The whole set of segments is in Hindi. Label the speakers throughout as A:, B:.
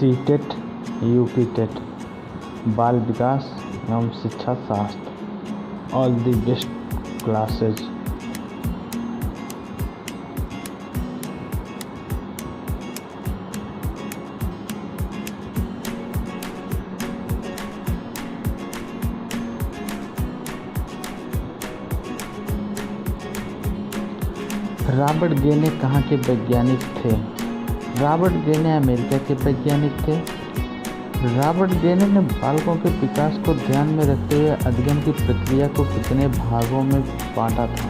A: सीटेट, यूपी टेट, बाल विकास एवं शिक्षा शास्त्र, all the best classes. Robert गेने कहाँ के वैज्ञानिक थे? रॉबर्ट गेने अमेरिका के वैज्ञानिक थे। रॉबर्ट गेने ने बालकों के विकास को ध्यान में रखते हुए अध्ययन की प्रक्रिया को कितने भागों में बांटा था?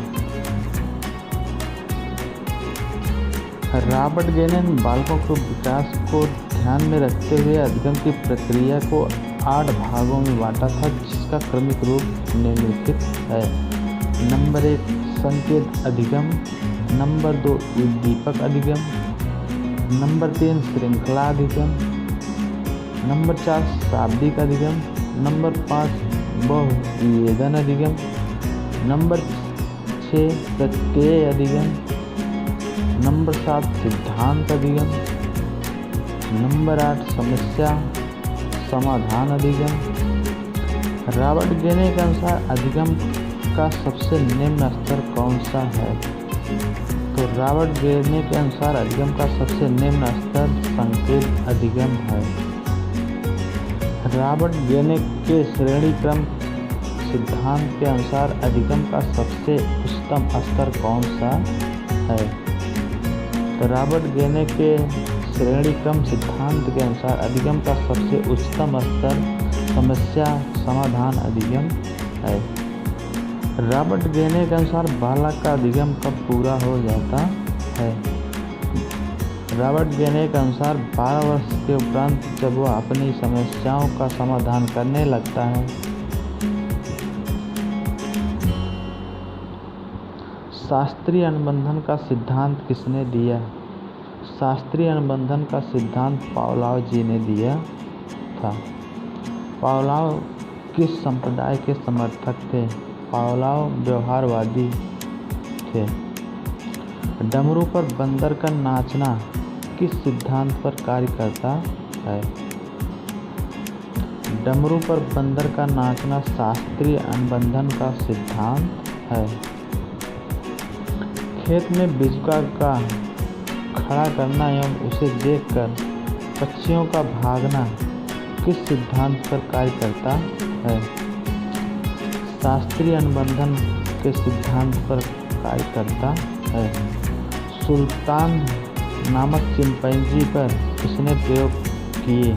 A: रॉबर्ट गेने ने बालकों के विकास को ध्यान में रखते हुए अध्ययन की प्रक्रिया को 8 भागों में बांटा था, जिसका क्रमिक रूप निम्नलिखित है। नंबर 1 संकेत अधिगम, नंबर 2 उद्दीपक अधिगम, नंबर 3 श्रृंखला अधिगम, नंबर 4 शाब्दिक अधिगम, नंबर 5 बहुविभेदन अधिगम, नंबर 6 प्रत्यय अधिगम, नंबर 7 सिद्धांत अधिगम, नंबर 8 समस्या समाधान अधिगम। रॉबर्ट गेने के अनुसार अधिगम का सबसे निम्न स्तर कौन सा है? तो रॉबर्ट गेने के अनुसार अधिगम का सबसे निम्न स्तर संकेत अधिगम है। रॉबर्ट गेने के श्रेणी क्रम सिद्धांत के अनुसार अधिगम का सबसे उच्चतम स्तर कौन सा है? तो रॉबर्ट गेने के श्रेणी क्रम सिद्धांत के अनुसार अधिगम का सबसे उच्चतम स्तर समस्या समाधान अधिगम है। रॉबर्ट गेने के अनुसार बालक का अधिगम कब पूरा हो जाता है? रॉबर्ट गेने के अनुसार 12 वर्ष के उपरांत जब वह अपनी समस्याओं का समाधान करने लगता है। शास्त्रीय अनुबंधन का सिद्धांत किसने दिया? शास्त्रीय अनुबंधन का सिद्धांत पावलोव जी ने दिया था। पावलोव किस संप्रदाय के समर्थक थे? पावलोव व्यवहारवादी थे। डमरू पर बंदर का नाचना किस सिद्धांत पर कार्य करता है? डमरू पर बंदर का नाचना शास्त्रीय अनुबंधन का सिद्धांत है। खेत में बिजुका का खड़ा करना एवं उसे देखकर पक्षियों का भागना किस सिद्धांत पर कार्य करता है? शास्त्रीय अनुबंधन के सिद्धांत पर कार्य करता है। सुल्तान नामक चिंपैंजी पर किसने प्रयोग किए?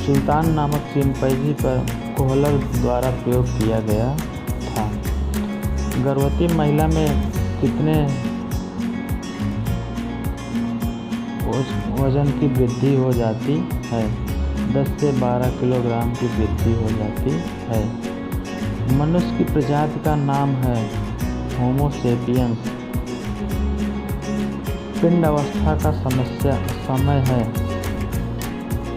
A: सुल्तान नामक चिंपैंजी पर कोहलर द्वारा प्रयोग किया गया था। गर्भवती महिला में कितने वजन की वृद्धि हो जाती है? 10 से 12 किलोग्राम की वृद्धि हो जाती है। मनुष्य की प्रजाति का नाम है होमो सेपियंस। पिंड अवस्था का समय है।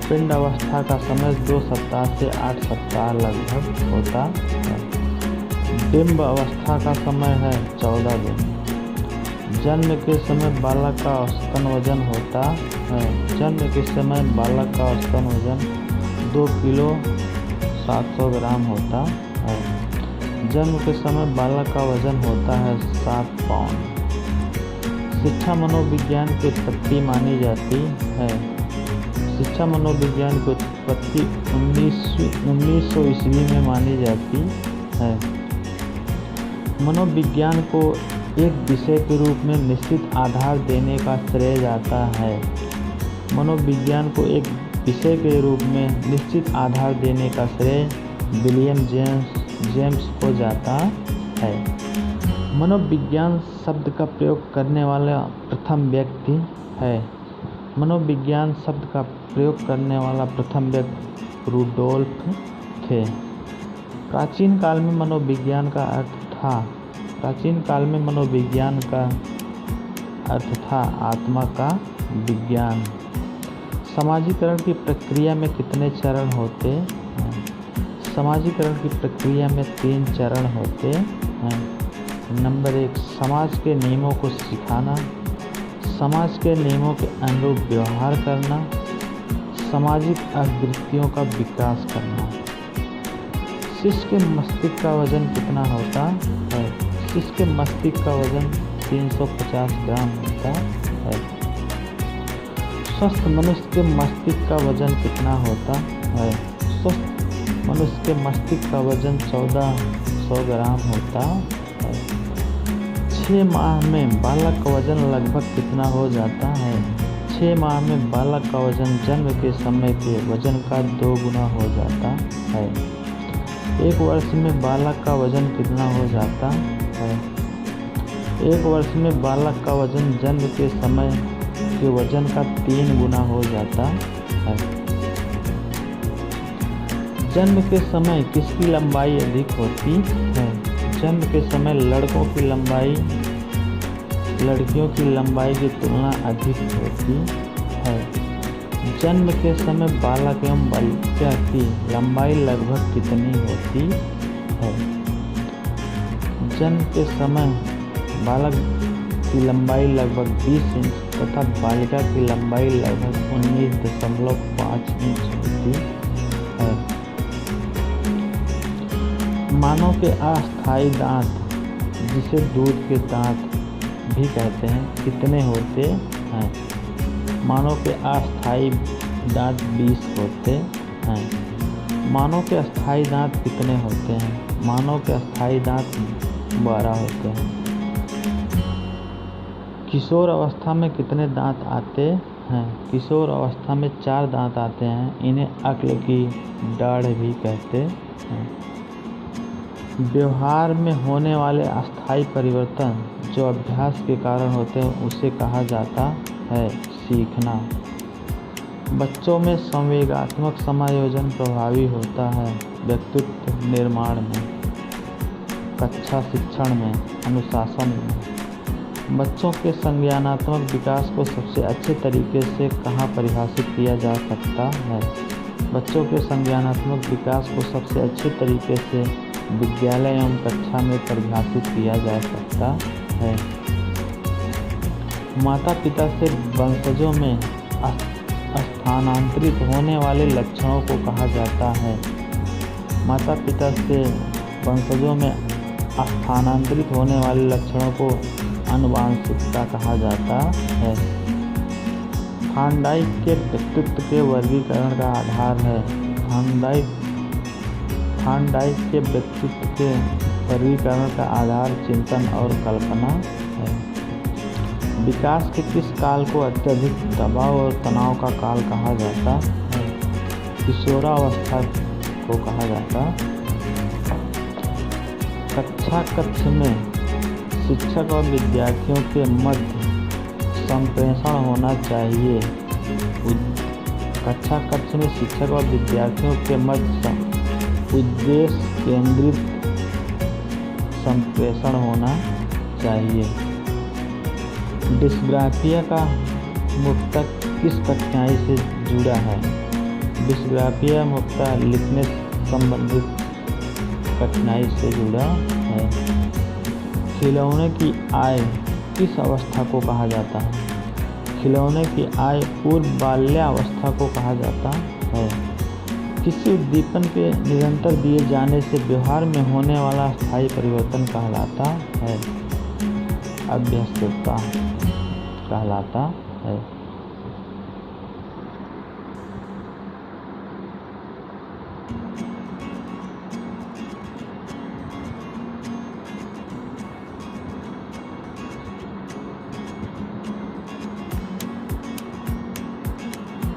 A: पिंड अवस्था का समय 2 सप्ताह से 8 सप्ताह लगभग होता है। डिंब अवस्था का समय है 14 दिन। जन्म के समय बालक का औसतन वजन होता है। जन्म के समय बालक का औसतन वजन 2 किलो 700 ग्राम होता है। जन्म के समय बालक का वजन होता है 7 पाउंड। शिक्षा मनोविज्ञान की उत्पत्ति मानी जाती है। शिक्षा मनोविज्ञान की उत्पत्ति 1900 ईस्वी में मानी जाती है। मनोविज्ञान को एक विषय के रूप में निश्चित आधार देने का श्रेय जाता है। मनोविज्ञान को एक विषय के रूप में निश्चित आधार देने का श्रेय विलियम जेम्स को जाता है। मनोविज्ञान शब्द का प्रयोग करने वाला प्रथम व्यक्ति है। मनोविज्ञान शब्द का प्रयोग करने वाला प्रथम व्यक्ति रुडोल्फ थे। प्राचीन काल में मनोविज्ञान का अर्थ था आत्मा का विज्ञान। समाजीकरण की प्रक्रिया में कितने चरण होते हैं? समाजीकरण की प्रक्रिया में 3 चरण होते हैं। नंबर 1 समाज के नियमों को सिखाना, समाज के नियमों के अनुरूप व्यवहार करना, सामाजिक आवृत्तियों का विकास करना। शिशु के मस्तिष्क का वजन कितना होता है? शिशु के मस्तिष्क का वजन 350 ग्राम होता है। स्वस्थ मनुष्य के मस्तिष्क का वजन कितना होता है? स्वस्थ मनुष्य के मस्तिष्क का वजन 1400 ग्राम होता है। 6 माह में बालक का वजन लगभग कितना हो जाता है? 6 माह में बालक का वजन जन्म के समय के वजन का 2 गुना हो जाता है। 1 वर्ष में बालक का वजन कितना हो जाता है? 1 वर्ष में बालक का वजन जन्म के समय के वजन का 3 गुना हो जाता है। जन्म के समय किसकी लंबाई अधिक होती है? जन्म के समय लड़कों की लंबाई लड़कियों की लंबाई की तुलना अधिक होती है। जन्म के समय बालक एवं बालिका की लंबाई लगभग कितनी होती है? जन्म के समय बालक की लंबाई लगभग 20 इंच तथा बालिका की लंबाई लगभग 19.5 इंच होती है। मानव के अस्थायी दांत, जिसे दूध के दांत भी कहते हैं, कितने होते हैं? मानव के अस्थायी दांत 20 होते हैं। मानव के अस्थायी दांत कितने होते हैं? मानव के अस्थायी दांत 12 होते हैं। किशोर अवस्था में कितने दांत आते हैं? किशोर अवस्था में 4 दांत आते हैं। इन्हें अक्ल की दाढ़ भी कहते हैं। व्यवहार में होने वाले अस्थायी परिवर्तन जो अभ्यास के कारण होते हैं उसे कहा जाता है सीखना। बच्चों में संवेगात्मक समायोजन प्रभावी होता है व्यक्तित्व निर्माण में, कक्षा शिक्षण में, अनुशासन में। बच्चों के संज्ञानात्मक विकास को सबसे अच्छे तरीके से कहाँ परिभाषित किया जा सकता है? बच्चों के संज्ञानात्मक विकास को सबसे अच्छे तरीके से विद्यालय एवं कक्षा में परिभाषित किया जा सकता है। माता पिता से वंशजों में स्थानांतरित होने वाले लक्षणों को कहा जाता है। माता पिता से वंशजों में स्थानांतरित होने वाले लक्षणों को आनुवांशिकता कहा जाता है। थार्नडाइक के व्यक्तित्व के वर्गीकरण का आधार है। थार्नडाइक के व्यक्तित्व के वर्गीकरण का आधार चिंतन और कल्पना है। विकास के किस काल को अत्यधिक दबाव और तनाव का काल कहा जाता है? किशोरावस्था को कहा जाता। कक्षा कक्ष में शिक्षक और विद्यार्थियों के मध्य संप्रेषण होना चाहिए। कक्षा कक्ष में शिक्षक और विद्यार्थियों के मध्य उद्देश्य केंद्रित संप्रेषण होना चाहिए। डिस्ग्राफिया का मुख्यतः किस कठिनाई से जुड़ा है? डिस्ग्राफिया मुख्यतः लिखने संबंधित कठिनाई से जुड़ा है। खिलौने की आय किस अवस्था को कहा जाता है? खिलौने की आय पूर्व बाल्यावस्था को कहा जाता है। किसी उद्दीपन के निरंतर दिए जाने से व्यवहार में होने वाला स्थायी परिवर्तन कहलाता है। अभ्यस्तता कहलाता है।